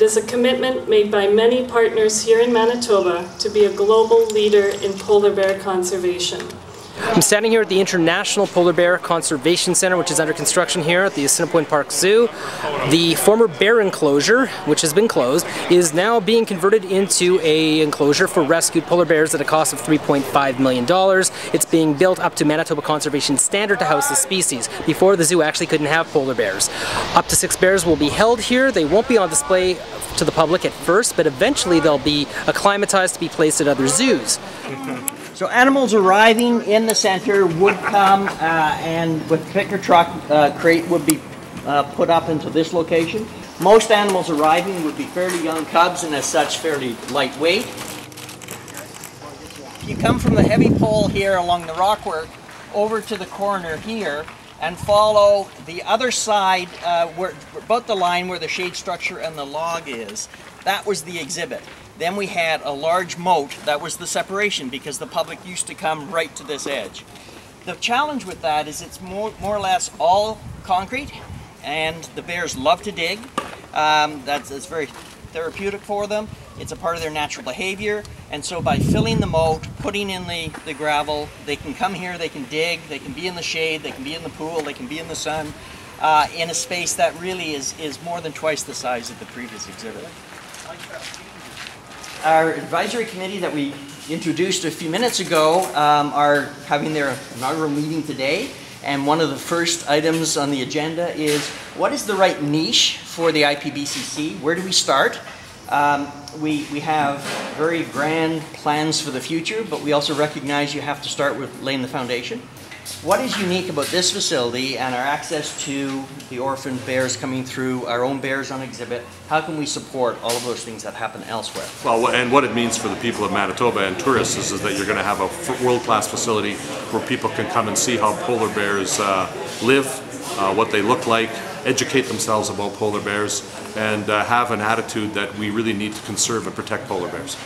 It is a commitment made by many partners here in Manitoba to be a global leader in polar bear conservation. I'm standing here at the International Polar Bear Conservation Center, which is under construction here at the Assiniboine Park Zoo. The former bear enclosure, which has been closed, is now being converted into an enclosure for rescued polar bears at a cost of $3.5 million. It's being built up to Manitoba Conservation standard to house the species. Before, the zoo actually couldn't have polar bears. Up to 6 bears will be held here. They won't be on display to the public at first, but eventually they'll be acclimatized to be placed at other zoos. So animals arriving in the center would come and with picker truck crate would be put up into this location. Most animals arriving would be fairly young cubs and as such fairly lightweight. You come from the heavy pole here along the rockwork over to the corner here and follow the other side where about the line where the shade structure and the log is. That was the exhibit. Then we had a large moat, that was the separation because the public used to come right to this edge. The challenge with that is it's more or less all concrete and the bears love to dig. It's very therapeutic for them. It's a part of their natural behavior, and so by filling the moat, putting in the gravel, they can come here, they can dig, they can be in the shade, they can be in the pool, they can be in the sun, in a space that really is more than twice the size of the previous exhibit. Our advisory committee that we introduced a few minutes ago are having their inaugural meeting today, and one of the first items on the agenda is what is the right niche for the IPBCC? Where do we start? We have very grand plans for the future, but we also recognize you have to start with laying the foundation. What is unique about this facility and our access to the orphan bears coming through, our own bears on exhibit? How can we support all of those things that happen elsewhere? Well, and what it means for the people of Manitoba and tourists is that you're going to have a world-class facility where people can come and see how polar bears live, what they look like, educate themselves about polar bears, and have an attitude that we really need to conserve and protect polar bears.